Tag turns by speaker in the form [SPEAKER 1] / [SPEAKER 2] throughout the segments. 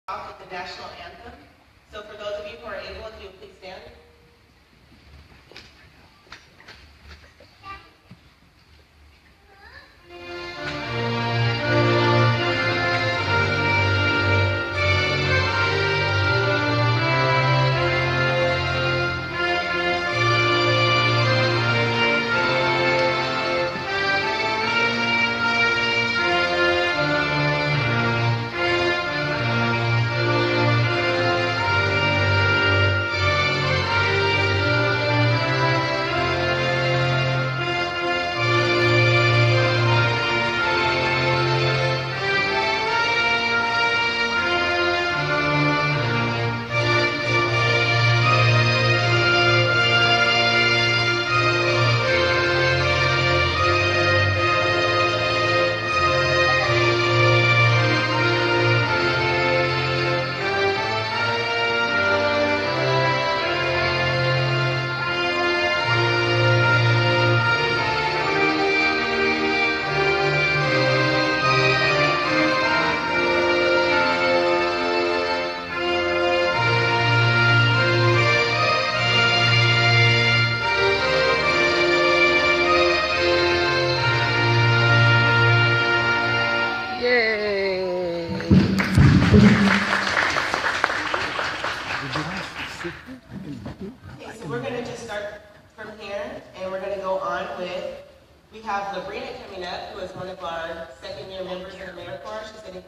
[SPEAKER 1] off with the national anthem. So for those of you who are able, if you would please stand.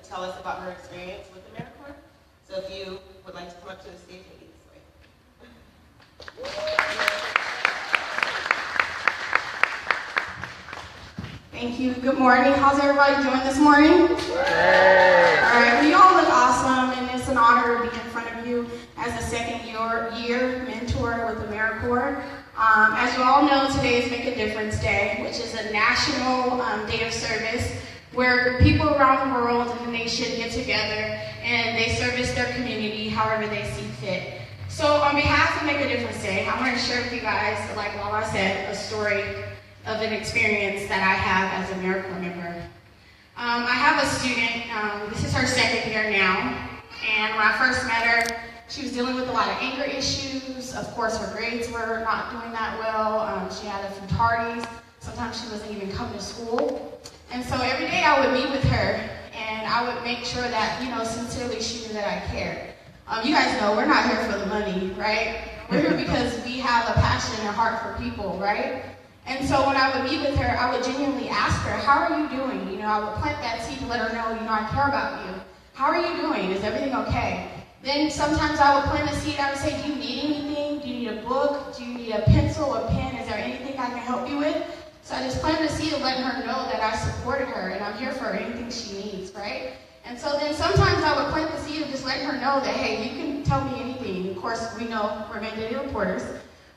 [SPEAKER 1] Tell us about her experience with AmeriCorps. So if you would like to come up to the stage and lead this way.
[SPEAKER 2] Thank you. Good morning. How's everybody doing this morning? Hey. All right. We all look awesome, and it's an honor to be in front of you as a second-year mentor with AmeriCorps. As you all know, today is Make a Difference Day, which is a national day of service where people around the world and the nation get together and they service their community however they see fit. So on behalf of Make a Difference Day, I want to share with you guys, like Lala said, a story of an experience that I have as a AmeriCorps member. I have a student, this is her second year now, and when I first met her, she was dealing with a lot of anger issues. Of course, her grades were not doing that well. She had a few tardies. Sometimes she wasn't even coming to school. And so every day I would meet with her, and I would make sure that, sincerely she knew that I cared. You guys know we're not here for the money, right? We're here because we have a passion and a heart for people, right? And so when I would meet with her, I would genuinely ask her, how are you doing? I would plant that seed to let her know, I care about you. How are you doing? Is everything okay? Then sometimes I would plant a seed, I would say, do you need anything? Do you need a book? Do you need a pencil, a pen? Is there anything I can help you with? So I just planted a seed of letting her know that I supported her and I'm here for her, anything she needs, right? And so then sometimes I would plant the seed of just letting her know that, hey, you can tell me anything. Of course, we know we're mandated reporters.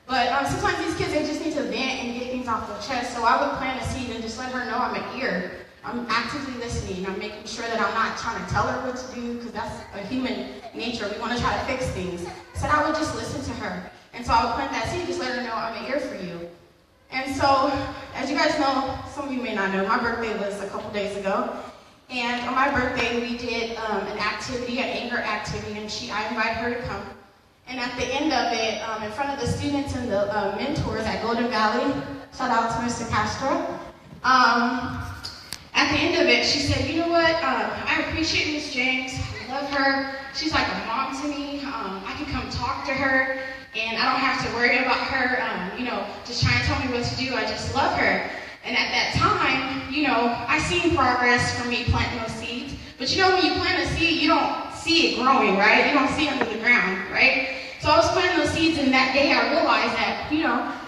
[SPEAKER 2] But sometimes these kids, they just need to vent and get things off their chest. So I would plant a seed and just let her know I'm an ear. I'm actively listening. I'm making sure that I'm not trying to tell her what to do, because that's a human nature. We want to try to fix things. So I would just listen to her. And so I would plant that seed, just let her know I'm an ear for you. And so, as you guys know, some of you may not know, my birthday was a couple days ago. And on my birthday, we did an activity, an anger activity, and I invited her to come. And at the end of it, in front of the students and the mentors at Golden Valley, shout out to Mr. Castro, at the end of it, she said, you know what, I appreciate Miss James, I love her, she's like a mom to me, I can come talk to her, and I don't have to worry about her, just trying to tell me what to do. I just love her. And at that time, I seen progress from me planting those seeds. But when you plant a seed, you don't see it growing, right? You don't see it under the ground, right? So I was planting those seeds, and that day I realized that,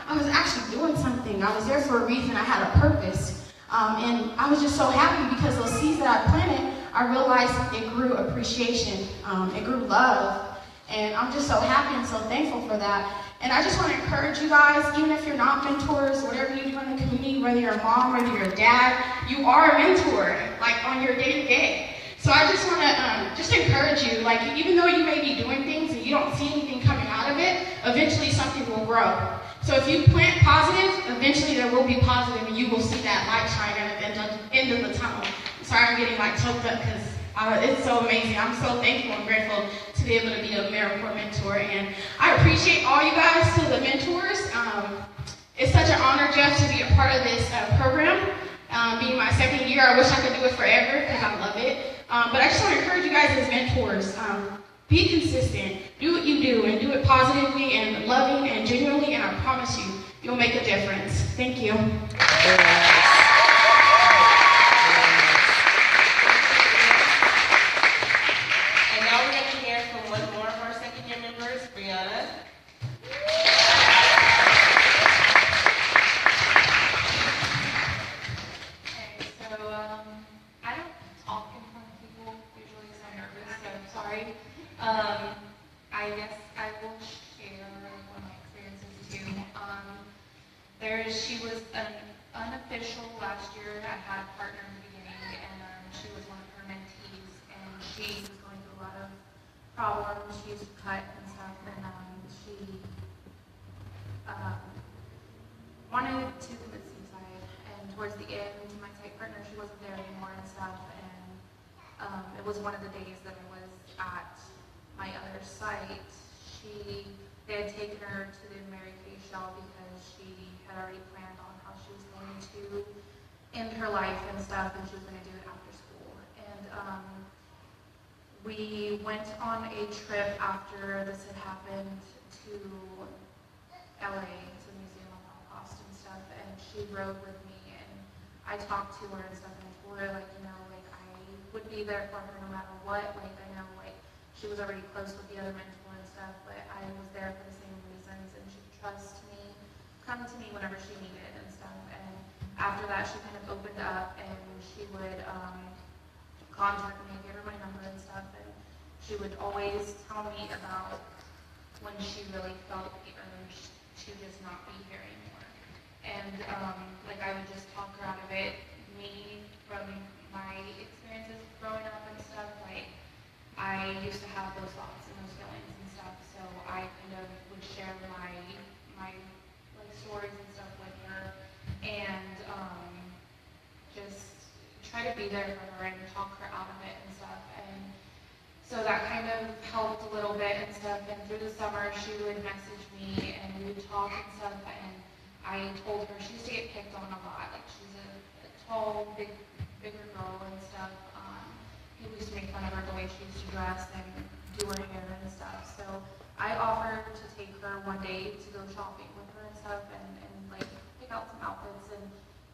[SPEAKER 2] I was actually doing something. I was there for a reason. I had a purpose. And I was just so happy because those seeds that I planted, I realized it grew appreciation. It grew love. And I'm just so happy and so thankful for that. And I just want to encourage you guys, even if you're not mentors, whatever you do in the community, whether you're a mom, whether you're a dad, you are a mentor, like on your day-to-day. So I just want to just encourage you, even though you may be doing things and you don't see anything coming out of it, eventually something will grow. So if you plant positive, eventually there will be positive and you will see that light shine at the end of the tunnel. Sorry I'm getting choked up because It's so amazing. I'm so thankful and grateful to be able to be a AmeriCorps mentor, and I appreciate all you guys, to the mentors. It's such an honor, Jeff, to be a part of this program. Being my second year, I wish I could do it forever because I love it. But I just want to encourage you guys as mentors. Be consistent. Do what you do and do it positively and loving and genuinely, and I promise you, you'll make a difference. Thank you.
[SPEAKER 3] I guess I will share one of my experiences too. She was an unofficial last year. I had a partner in the beginning, and she was one of her mentees, and she was going through a lot of problems. She used to cut and stuff, and she wanted to commit suicide. And towards the end, my tech partner, she wasn't there anymore and stuff, and it was one of the days that I was at my other site. They had taken her to the AmeriCorps shell because she had already planned on how she was going to end her life and stuff, and she was going to do it after school. And we went on a trip after this had happened to LA, to the Museum of Holocaust and stuff, and she rode with me, and I talked to her and stuff, and I told her, like, I would be there for her no matter what. Like, I know, she was already close with the other mentor and stuff, but I was there for the same reasons, and she could trust me, come to me whenever she needed and stuff. And after that, she kind of opened up, and she would contact me, give her my number and stuff, and she would always tell me about when she really felt the urge to just not be here anymore. And I would just talk her out of it. Me, from my experiences growing up and stuff, I used to have those thoughts and those feelings and stuff, so I kind of would share my stories and stuff with her, and just try to be there for her and talk her out of it and stuff. And so that kind of helped a little bit and stuff. And through the summer, she would message me and we would talk and stuff. And I told her she used to get picked on a lot. She's a tall, bigger girl and stuff. People used to make fun of her the way she used to dress and do her hair and stuff. So I offered to take her one day to go shopping with her and stuff, and pick out some outfits and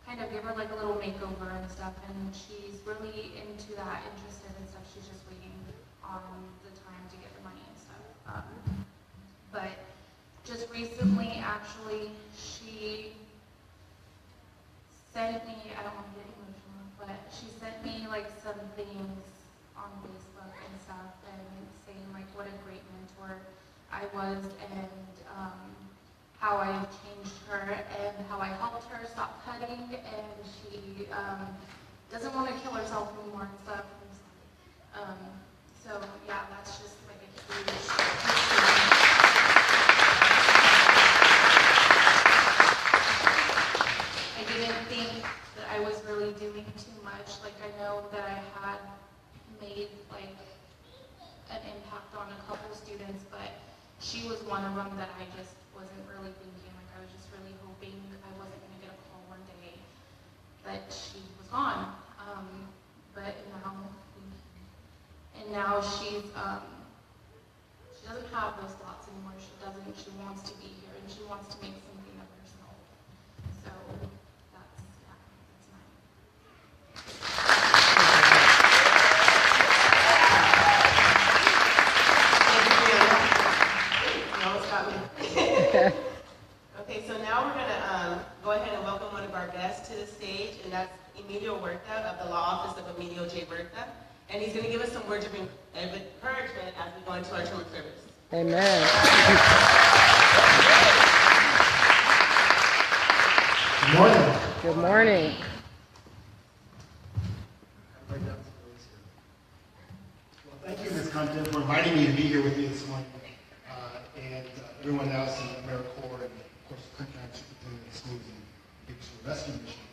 [SPEAKER 3] kind of give her a little makeover and stuff. And she's really into that, interested and stuff. She's just waiting on the time to get the money and stuff. But just recently, actually, she sent me, I don't want to get emotional, but she sent me some things on Facebook and stuff, and saying what a great mentor I was, and how I have changed her, and how I helped her stop cutting, and she doesn't want to kill herself anymore and stuff. So yeah, that's just a huge. I didn't think that I was really doing too much. I know that I had made an impact on a couple students, but she was one of them that I just wasn't really thinking. I was just really hoping I wasn't going to get a call one day that she was gone. But now she doesn't have those thoughts anymore. She doesn't. She wants to be here, and she wants to make something of herself. So that's mine.
[SPEAKER 1] Okay, so now we're going to go ahead and welcome one of our guests to the stage, and that's Emilio Huerta of the Law Office of Emilio J. Huerta. And he's going to give us some words of encouragement as we go into our term of service.
[SPEAKER 4] Amen.
[SPEAKER 5] Good morning.
[SPEAKER 4] Good morning.
[SPEAKER 5] Well, thank you, Ms. Compton, for inviting me to be here with you this morning, and everyone else in AmeriCorps, and of course, the Compton Superintendent of Schools and Bakersfield Rescue Mission.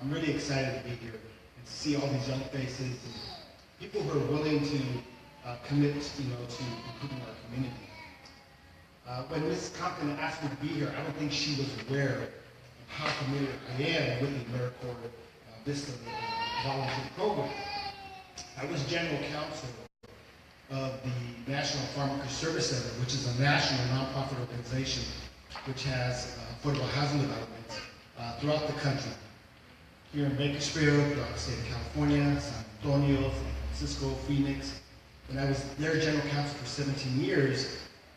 [SPEAKER 5] I'm really excited to be here and to see all these young faces and people who are willing to commit, to improving our community. When Ms. Compton asked me to be here, I don't think she was aware of how familiar I am with the AmeriCorps Vista volunteer program. I was general counsel of the National Farmworkers Service Center, which is a national nonprofit organization which has affordable housing developments throughout the country. Here in Bakersfield, throughout the state of California, San Antonio, San Francisco, Phoenix. And I was their general counsel for 17 years.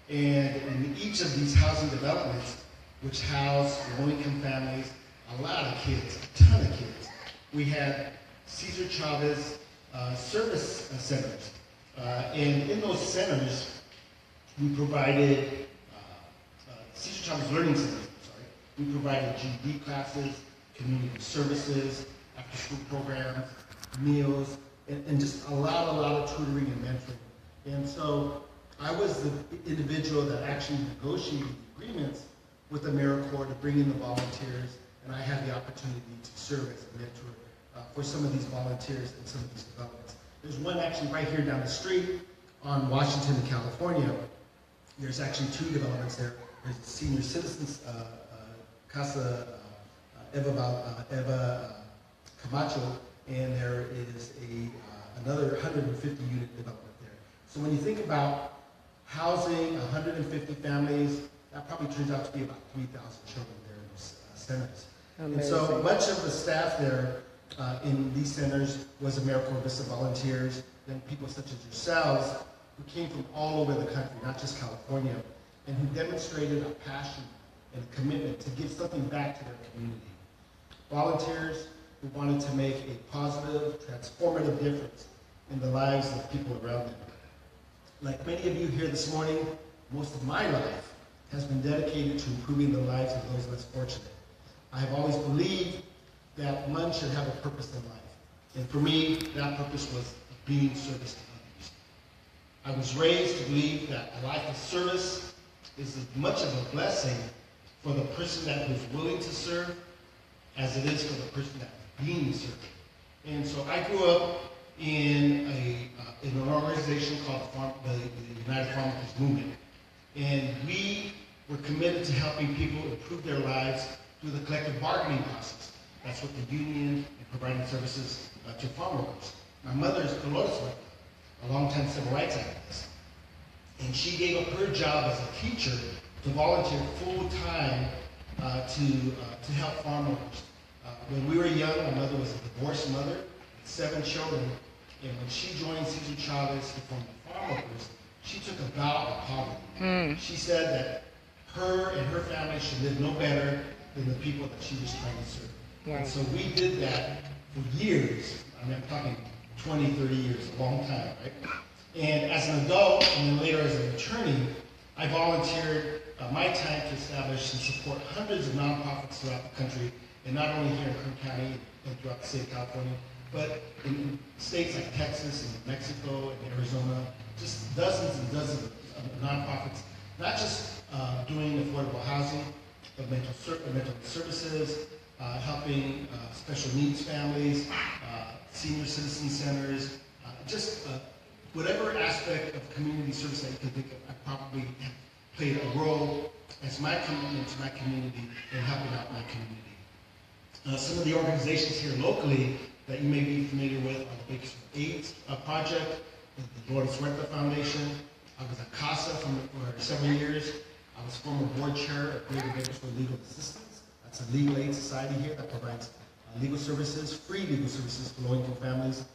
[SPEAKER 5] And in each of these housing developments, which house low-income families, a lot of kids, a ton of kids, we had Cesar Chavez service centers. And in those centers, we provided Cesar Chavez Learning Centers, we provided GED classes, community services, after-school programs, meals, and just a lot of tutoring and mentoring. And so I was the individual that actually negotiated the agreements with AmeriCorps to bring in the volunteers, and I had the opportunity to serve as a mentor for some of these volunteers and some of these developments. There's one actually right here down the street on Washington in California. There's actually two developments there. There's a senior citizens Casa Eva Camacho, and there is another 150 unit development there. So when you think about housing 150 families, that probably turns out to be about 3,000 children there in those centers. Amazing. And so much of the staff there in these centers was AmeriCorps Vista volunteers, then people such as yourselves who came from all over the country, not just California, and who demonstrated a passion and a commitment to give something back to their community. Volunteers who wanted to make a positive, transformative difference in the lives of people around them. Like many of you here this morning, most of my life has been dedicated to improving the lives of those less fortunate. I have always believed that one should have a purpose in life. And for me, that purpose was being service to others. I was raised to believe that a life of service is as much of a blessing for the person that was willing to serve as it is for the person that was being served. And so I grew up in an organization called the United Farmworkers Movement. And we were committed to helping people improve their lives through the collective bargaining process. That's what the union and providing services to farm workers. My mother is Dolores Huerta, a longtime civil rights activist. And she gave up her job as a teacher to volunteer full-time to help farm workers. When we were young, my mother was a divorced mother with 7 children. And when she joined Cesar Chavez to form the farm workers, she took a vow of poverty. She said that her and her family should live no better than the people that she was trying to serve. Wow. And so we did that for years. I mean, I'm talking 20, 30 years, a long time, right? And as an adult, and then later as an attorney, I volunteered my time to establish and support hundreds of nonprofits throughout the country, and not only here in Kern County and throughout the state of California, but in states like Texas and Mexico and Arizona, just dozens and dozens of nonprofits, not just doing affordable housing, but mental services, helping special needs families, senior citizen centers, just whatever aspect of community service that you can think of. I probably have played a role as my commitment to my community and helping out my community. Some of the organizations here locally that you may be familiar with are the Bakersfield AIDS Project, the Dolores Huerta Foundation. I was at CASA for several years. I was former board chair of Greater Bakersfield Legal Assistance. That's a legal aid society here that provides legal services, free legal services for low-income families.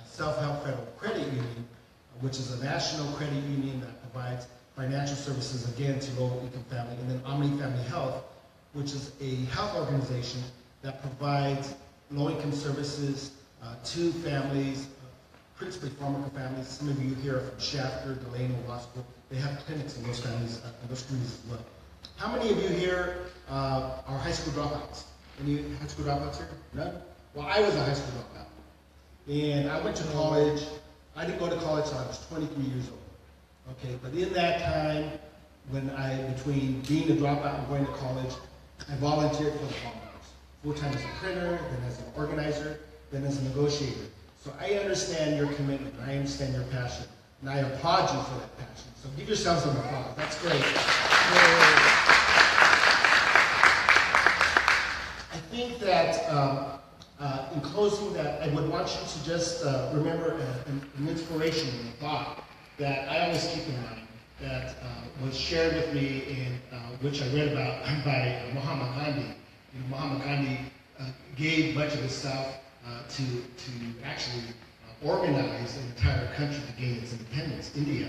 [SPEAKER 5] Self-Help Federal Credit Union, which is a national credit union that provides financial services, again, to low-income families. And then Omni Family Health, which is a health organization that provides low-income services to families, principally farm-worker families. Some of you here are from Shafter, Delano, Wasco. They have clinics in those families, in those communities as well. How many of you here are high school dropouts? Any high school dropouts here? None? Well, I was a high school dropout. And I went to college. I didn't go to college until I was 23 years old. Okay, but in that time, between being a dropout and going to college, I volunteered for the farm workers. Full-time as a printer, then as an organizer, then as a negotiator. So I understand your commitment, and I understand your passion, and I applaud you for that passion. So give yourselves an applause. That's great. I think that in closing that, I would want you to just remember an inspiration and a thought that I always keep in mind that was shared with me in which I read about by Mahatma Gandhi. You know, Mahatma Gandhi gave much of his stuff to actually organize an entire country to gain its independence, India.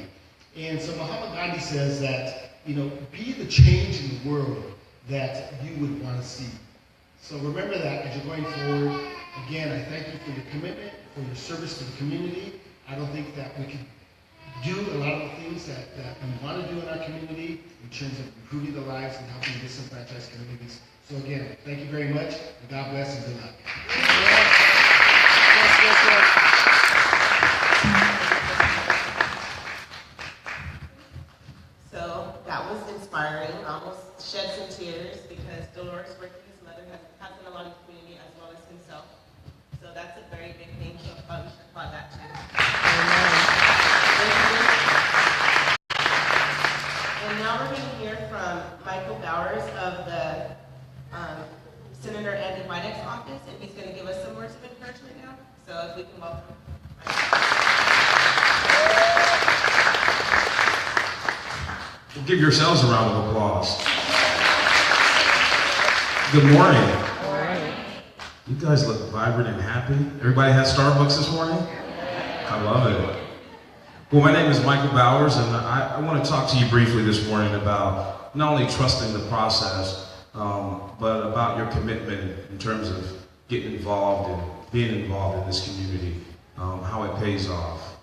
[SPEAKER 5] And so Mahatma Gandhi says that, you know, be the change in the world that you would want to see. So remember that as you're going forward. Again, I thank you for your commitment, for your service to the community. I don't think that we can do a lot of the things that we want to do in our community in terms of improving the lives and helping disenfranchised communities. So again, thank you very much, and God bless and good luck.
[SPEAKER 1] So that was inspiring. I almost shed some tears because Dolores working his mother has done a lot in the community as well as himself. So that's a very big thing. So we should applaud that too. And now we're going to hear from Michael Bowers of the Senator Andy Vidak's office, and he's going to give us some words of encouragement now. So if we can welcome him.
[SPEAKER 4] Give yourselves a round of applause. Good morning. You guys look vibrant and happy. Everybody had Starbucks this morning? I love it. Well, my name is Michael Bowers, and I want to talk to you briefly this morning about not only trusting the process, but about your commitment in terms of getting involved and being involved in this community, how it pays off.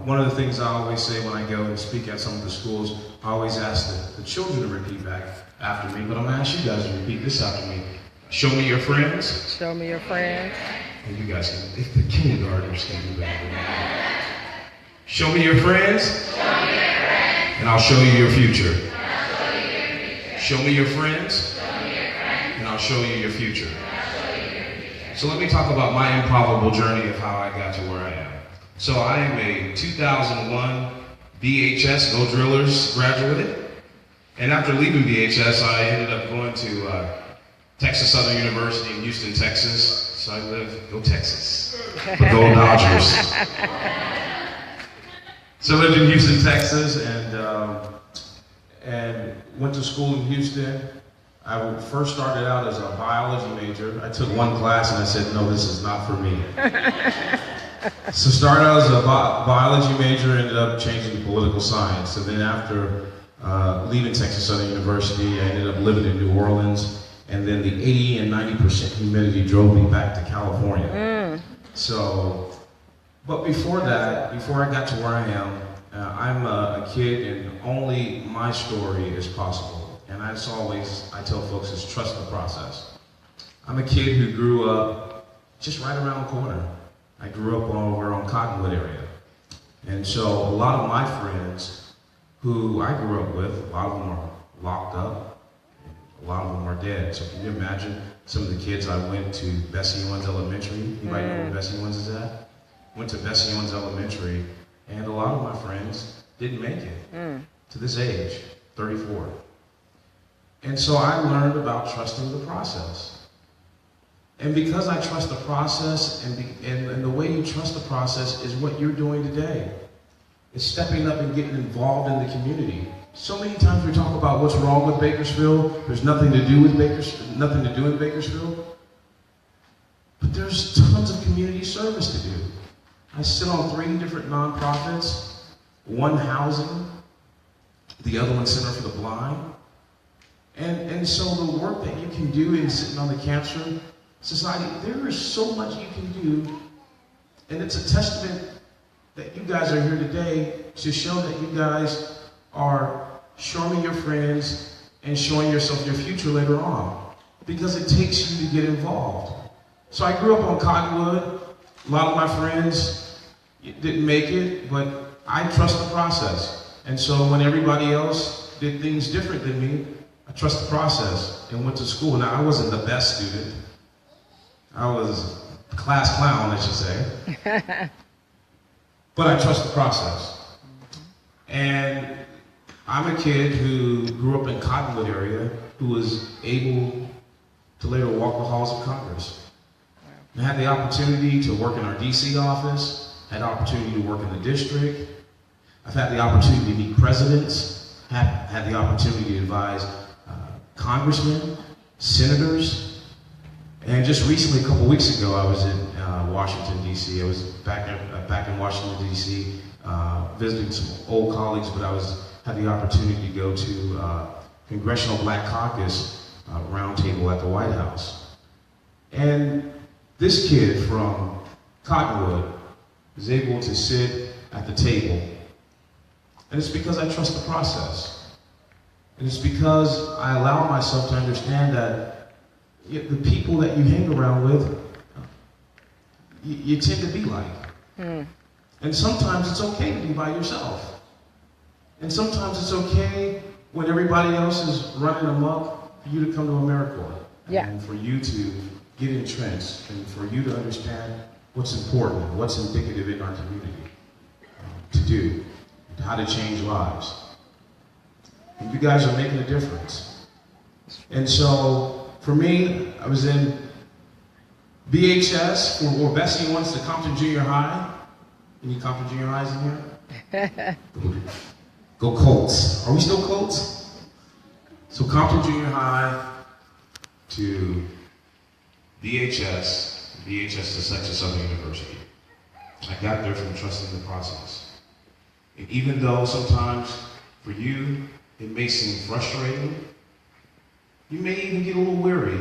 [SPEAKER 4] One of the things I always say when I go and speak at some of the schools, I always ask the children to repeat back after me, but I'm going to ask you guys to repeat this after me. Show me your friends.
[SPEAKER 6] Show me your friends.
[SPEAKER 4] And you guys can, if the kindergartners can do that. Show me your friends. Show me your friends. And I'll show you your future. Show me your friends. And I'll show you your future. So let me talk about my improbable journey of how I got to where I am. So I am a 2001 BHS, No Drillers graduate. And after leaving BHS, I ended up going to Texas Southern University in Houston, Texas. So I go Texas, but go Dodgers. So I lived in Houston, Texas, and went to school in Houston. I first started out as a biology major. I took one class and I said, no, this is not for me. So started out as a biology major, ended up changing to political science. And then after leaving Texas Southern University, I ended up living in New Orleans. And then the 80 and 90% humidity drove me back to California. So, but before that, before I got to where I am, I'm a kid and only my story is possible. And that's always, I tell folks, is trust the process. I'm a kid who grew up just right around the corner. I grew up over on Cottonwood area. And so a lot of my friends who I grew up with, a lot of them are locked up. A lot of them are dead. So can you imagine some of the kids I went to Bessie Owens Elementary? Anybody know where Bessie Owens is at? Went to Bessie Owens Elementary, and a lot of my friends didn't make it to this age, 34. And so I learned about trusting the process. And because I trust the process, and the way you trust the process is what you're doing today. It's stepping up and getting involved in the community. So many times we talk about what's wrong with Bakersfield. There's nothing to do with nothing to do in Bakersfield. But there's tons of community service to do. I sit on 3 different nonprofits, one housing, the other one Center for the Blind. And so the work that you can do in sitting on the Cancer Society, there is so much you can do. And it's a testament that you guys are here today to show that you guys are showing your friends and showing yourself your future later on, because it takes you to get involved. So I grew up on Cottonwood. A lot of my friends didn't make it, but I trust the process. And so when everybody else did things different than me, I trust the process and went to school. Now, I wasn't the best student. I was class clown, I should say. But I trust the process. And I'm a kid who grew up in Cottonwood area who was able to later walk the halls of Congress. I had the opportunity to work in our DC office, had the opportunity to work in the district. I've had the opportunity to meet presidents, had the opportunity to advise congressmen, senators, and just recently, a couple weeks ago, I was in Washington, D.C. I was back in Washington, D.C., visiting some old colleagues, but I had the opportunity to go to Congressional Black Caucus roundtable at the White House. And this kid from Cottonwood was able to sit at the table. And it's because I trust the process. And it's because I allow myself to understand that the people that you hang around with, you tend to be like. And sometimes it's okay to be by yourself. And sometimes it's okay when everybody else is running amok for you to come to AmeriCorps.
[SPEAKER 6] Yeah.
[SPEAKER 4] And for you to get entrenched and for you to understand what's important, what's indicative in our community to do, how to change lives. And you guys are making a difference. And so, for me, I was in BHS, or Bessie wants to Compton Junior High. Any Compton Junior Highs in here? Go Colts. Are we still Colts? So Compton Junior High to BHS to Texas Southern University. I got there from trusting the process. And even though sometimes for you it may seem frustrating, you may even get a little weary,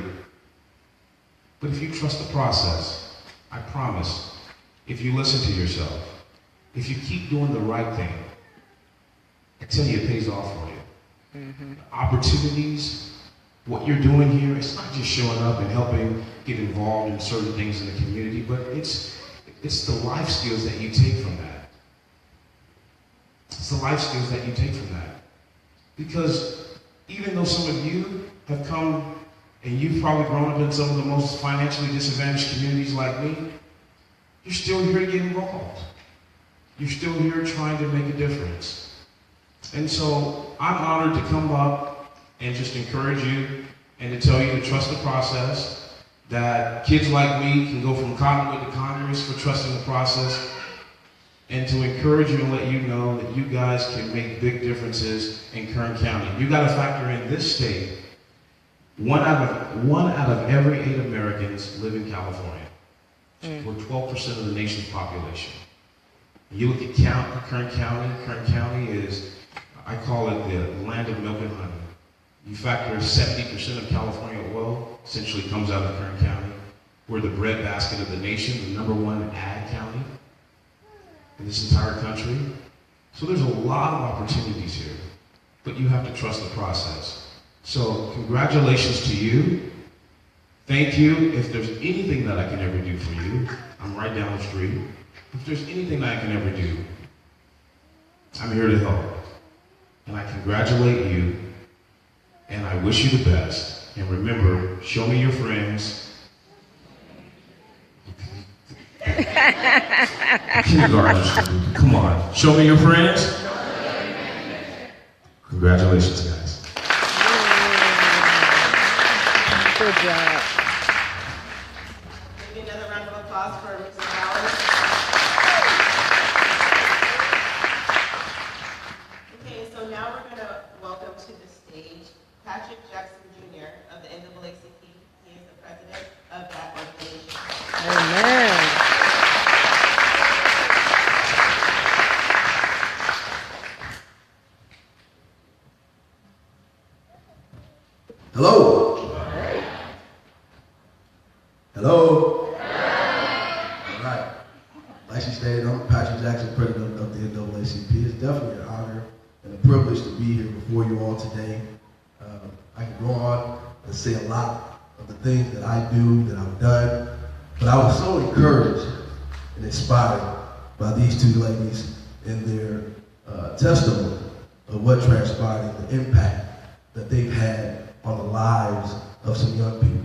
[SPEAKER 4] but if you trust the process, I promise, if you listen to yourself, if you keep doing the right thing, I tell you it pays off for you. Opportunities, what you're doing here, it's not just showing up and helping get involved in certain things in the community, but it's the life skills that you take from that. It's the life skills that you take from that. Because even though some of you have come and you've probably grown up in some of the most financially disadvantaged communities like me, you're still here to get involved. You're still here trying to make a difference. And so I'm honored to come up and just encourage you and to tell you to trust the process, that kids like me can go from Cottonwood to Congress for trusting the process, and to encourage you and let you know that you guys can make big differences in Kern County. You got to factor in this state, one out of every 8 Americans live in California. We're 12% of the nation's population. You look at Kern County is, I call it the land of milk and honey. You factor 70% of California oil essentially comes out of Kern County. We're the breadbasket of the nation, the #1 ag county in this entire country. So there's a lot of opportunities here, but you have to trust the process. So congratulations to you. Thank you. If there's anything that I can ever do for you, I'm right down the street. If there's anything that I can ever do, I'm here to help. And I congratulate you, and I wish you the best. And remember, show me your friends. Kindergarten, come on. Show me your friends. Congratulations, guys.
[SPEAKER 6] Good job.
[SPEAKER 1] Maybe another round of applause for Mrs. Howard. Okay, so now we're going to welcome to the stage Patrick Jackson, Jr. of the NAACP. He is the president of that organization.
[SPEAKER 6] Amen.
[SPEAKER 7] Hello. Hello. All right. Like she stated, I'm Patrick Jackson, president of the NAACP. It's definitely an honor and a privilege to be here before you all today. I can go on and say a lot of the things that I do, that I've done, but I was so encouraged and inspired by these two ladies in their testimony of what transpired and the impact that they've had on the lives of some young people.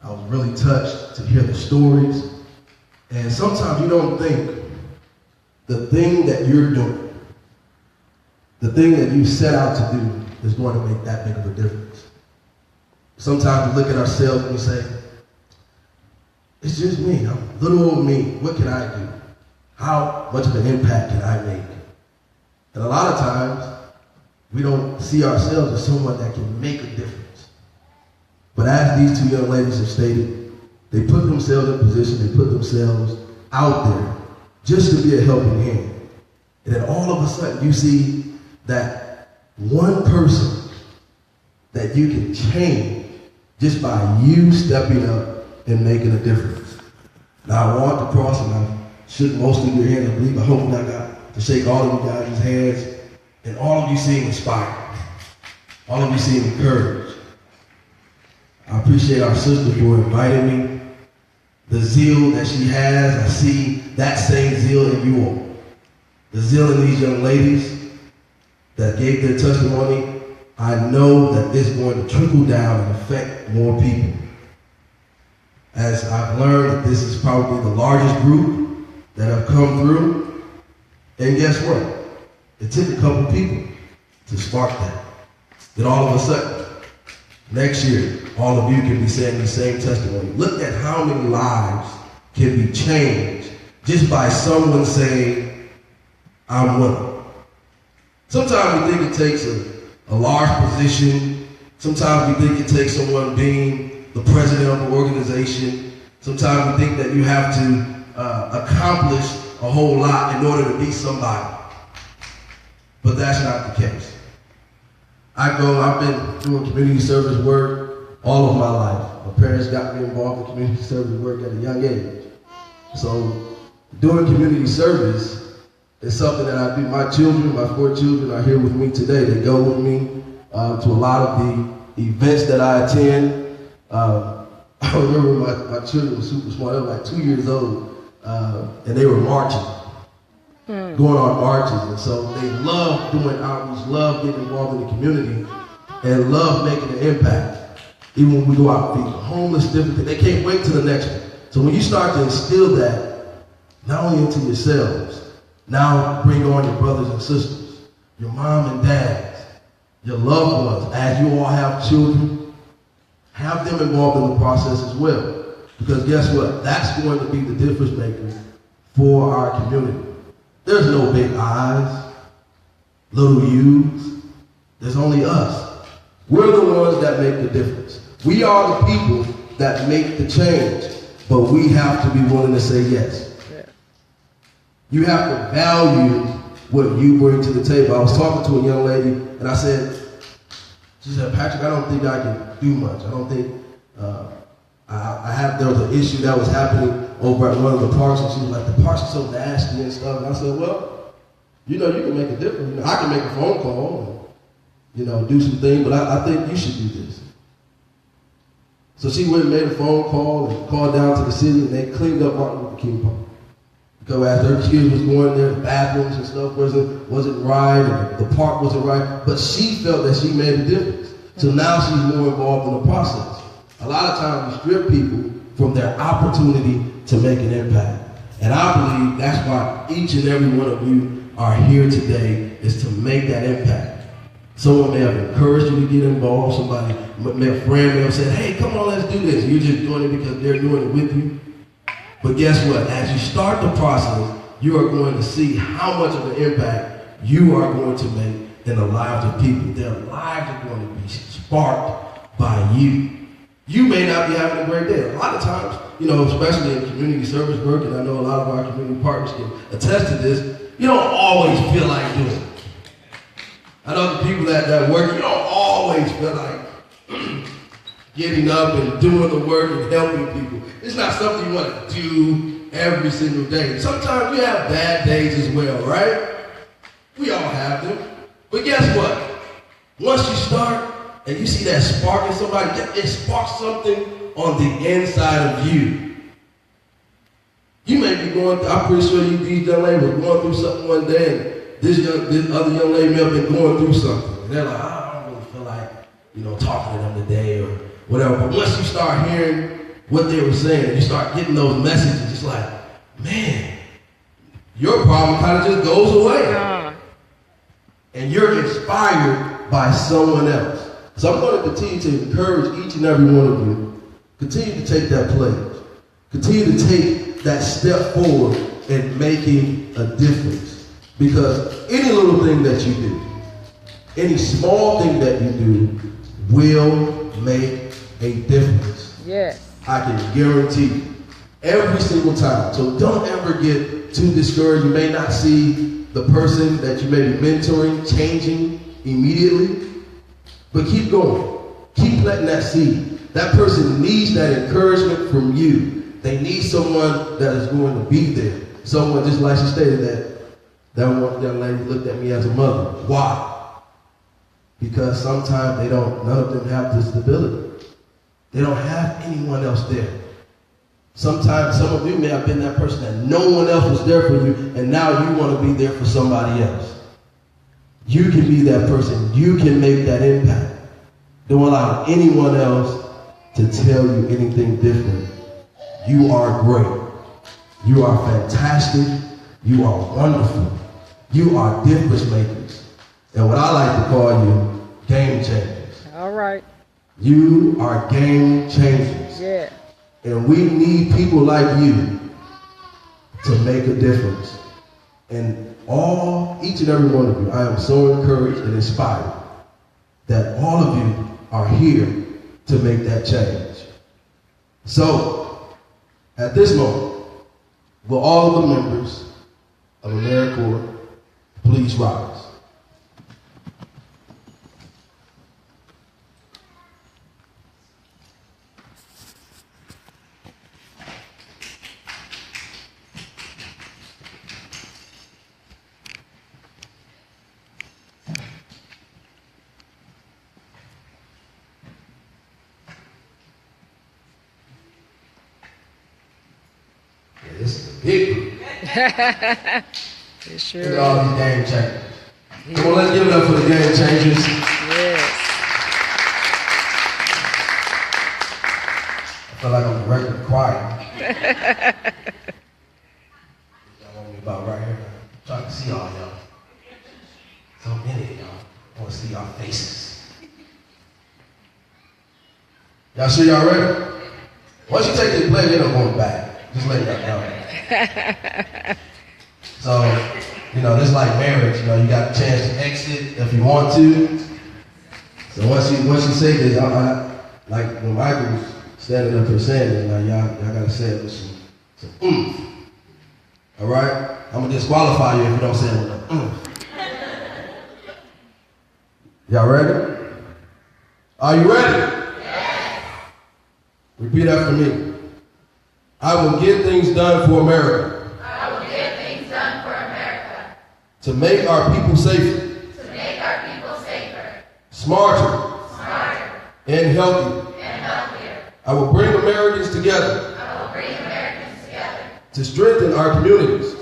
[SPEAKER 7] I was really touched to hear the stories And sometimes you don't think the thing that you're doing, the thing that you set out to do is going to make that big of a difference. Sometimes we look at ourselves and we say, it's just me, I'm little old me, what can I do? How much of an impact can I make? And a lot of times, we don't see ourselves as someone that can make a difference. But as these two young ladies have stated, they put themselves in position, they put themselves out there just to be a helping hand. And then all of a sudden you see that one person that you can change just by you stepping up and making a difference. Now I walked across and I shook most of your hands, I believe. I hope I got to shake all of you guys' hands. And all of you seem inspired. All of you seem encouraged. I appreciate our sister for inviting me. The zeal that she has, I see that same zeal in you all. The zeal in these young ladies that gave their testimony, I know that it's going to trickle down and affect more people. As I've learned that this is probably the largest group that have come through, and guess what? It took a couple people to spark that. Then all of a sudden, next year, all of you can be saying the same testimony. Look at how many lives can be changed just by someone saying, I'm willing. Sometimes we think it takes a large position. Sometimes we think it takes someone being the president of an organization. Sometimes we think that you have to accomplish a whole lot in order to be somebody. But that's not the case. I've been doing community service work all of my life. My parents got me involved in community service work at a young age. So doing community service is something that I do. My children, my 4 children are here with me today. They go with me to a lot of the events that I attend. I remember my children were super smart. They were like 2 years old, and they were marching. Going on marches, and so they love doing outreach, love getting involved in the community, and love making an impact. Even when we go out feeding the homeless, different things, they can't wait till the next one. So when you start to instill that, not only into yourselves, now bring on your brothers and sisters, your mom and dads, your loved ones, as you all have children, have them involved in the process as well. Because guess what? That's going to be the difference maker for our community. There's no big I's, little U's. There's only us. We're the ones that make the difference. We are the people that make the change, but we have to be willing to say yes. You have to value what you bring to the table. I was talking to a young lady, and she said, Patrick, I don't think I can do much. I don't think, there was an issue that was happening over at one of the parks, and she was like, the parks are so nasty and stuff. And I said, well, you can make a difference. I can make a phone call and, do some things, but I think you should do this. So she went and made a phone call and called down to the city, and they cleaned up Martin Luther King Park. Because as their kids was going there, the bathrooms and stuff wasn't right, and the park wasn't right, but she felt that she made a difference. So now she's more involved in the process. A lot of times we strip people from their opportunity to make an impact. And I believe that's why each and every one of you are here today, is to make that impact. Someone may have encouraged you to get involved. Somebody, a friend may have said, hey, come on, let's do this. You're just doing it because they're doing it with you. But guess what? As you start the process, you are going to see how much of an impact you are going to make in the lives of people. Their lives are going to be sparked by you. You may not be having a great day. A lot of times, especially in community service work, and I know a lot of our community partners can attest to this, you don't always feel like doing it. I know the people that work, you don't always feel like getting up and doing the work and helping people. It's not something you want to do every single day. Sometimes you have bad days as well, right? We all have them. But guess what? Once you start and you see that spark in somebody, it sparks something on the inside of you. You may be going through, I'm pretty sure these young ladies were going through something one day, and this other young lady may have been going through something. And they're like, I don't really feel like, talking to them today or whatever. But once you start hearing what they were saying, and you start getting those messages, it's like, man, your problem kind of just goes away. And you're inspired by someone else. So I'm going to continue to encourage each and every one of you. Continue to take that pledge. Continue to take that step forward in making a difference. Because any little thing that you do, any small thing that you do will make a difference.
[SPEAKER 6] Yes.
[SPEAKER 7] I can guarantee you. Every single time. So don't ever get too discouraged. You may not see the person that you may be mentoring changing immediately, but keep going. Keep planting that seed. That person needs that encouragement from you. They need someone that is going to be there. Someone, just like she stated, that one young lady looked at me as a mother. Why? Because sometimes none of them have the stability. They don't have anyone else there. Sometimes some of you may have been that person that no one else was there for you, and now you want to be there for somebody else. You can be that person. You can make that impact. Don't allow anyone else to tell you anything different. You are great. You are fantastic. You are wonderful. You are difference makers. And what I like to call you, game changers.
[SPEAKER 6] All right.
[SPEAKER 7] You are game changers.
[SPEAKER 6] Yeah.
[SPEAKER 7] And we need people like you to make a difference. And each and every one of you, I am so encouraged and inspired that all of you are here to make that change. So, at this moment, will all of the members of AmeriCorps please rise? This is a big group.
[SPEAKER 6] It sure
[SPEAKER 7] Look at all these game changers. Come on, let's give it up for the game changers.
[SPEAKER 6] Yes.
[SPEAKER 7] I feel like I'm the regular choir. Y'all want me about right here. I'm trying to see all y'all. So many of y'all. I want to see y'all faces. Y'all sure y'all ready? Once you take this pledge, you're not going back. Just let y'all know. So, this is like marriage. You got a chance to exit if you want to. So once you say this, like when Michael was standing up here saying this, y'all gotta say it with some oomph. All right? I'm gonna disqualify you if you don't say it with an oomph. Y'all ready? Are you ready? Yes. Repeat after me. I will get things done for America.
[SPEAKER 3] I will get things done for America.
[SPEAKER 7] To make our people safer.
[SPEAKER 3] To make our people safer.
[SPEAKER 7] Smarter. And healthier. I will bring Americans together. To strengthen our communities.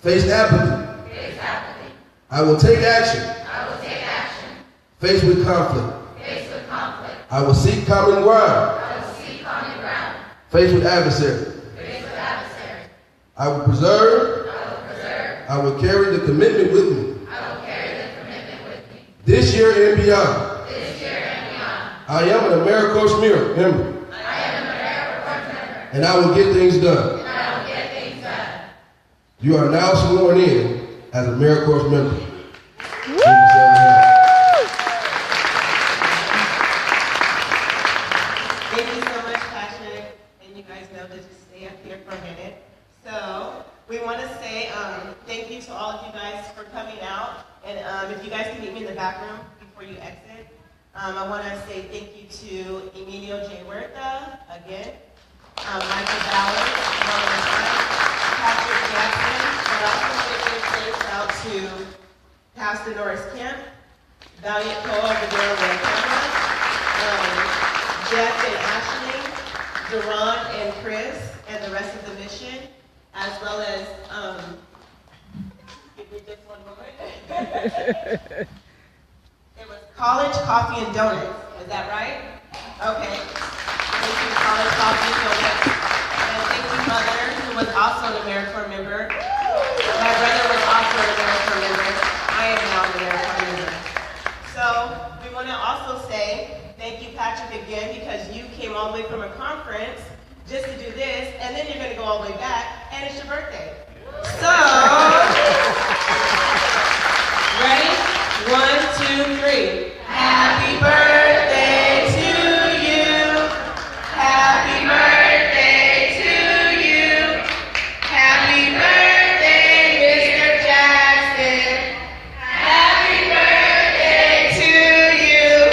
[SPEAKER 7] Face apathy. I will take action. Faced with conflict. I will seek common ground. Faced with adversary. I will preserve. I will carry the commitment with me. This year and beyond. I am an AmeriCorps member. And I will get things done. You are now sworn in as AmeriCorps member.
[SPEAKER 1] Thank you so much, Patrick. And you guys know to just stay up here for a minute. So we want to say thank you to all of you guys for coming out. And if you guys can meet me in the back room before you exit. I want to say thank you to Emilio Huerta again, Michael Ballard, Patrick Jackson, and also give thanks out to Pastor Norris Kemp, Valiant Co over there on the camera, Jeff and Ashley, Duran and Chris, and the rest of the mission, as well as, give me just one moment. It was College Coffee and Donuts. Is that right? Okay. Thank you, College Coffee and Donuts. And thank you, Mother, who who was also an AmeriCorps member. My brother was also an AmeriCorps member. I am now an AmeriCorps member. So we want to also say thank you, Patrick, again, because you came all the way from a conference just to do this, and then you're going to go all the way back, and it's your birthday. So, ready? 1, 2, 3. Happy birthday to you. Happy birthday to you. Happy birthday, Mr. Jackson. Happy birthday to you.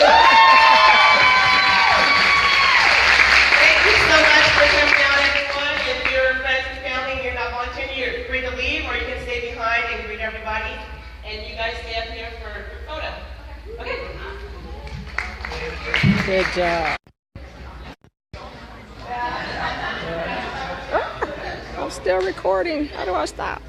[SPEAKER 1] Thank you so much for coming out, everyone. If you're friends and family and you're not volunteering, you're free to leave, or you can stay behind and greet everybody. And you guys stay up here for your photo. Okay?
[SPEAKER 6] Good job. I'm still recording. How do I stop?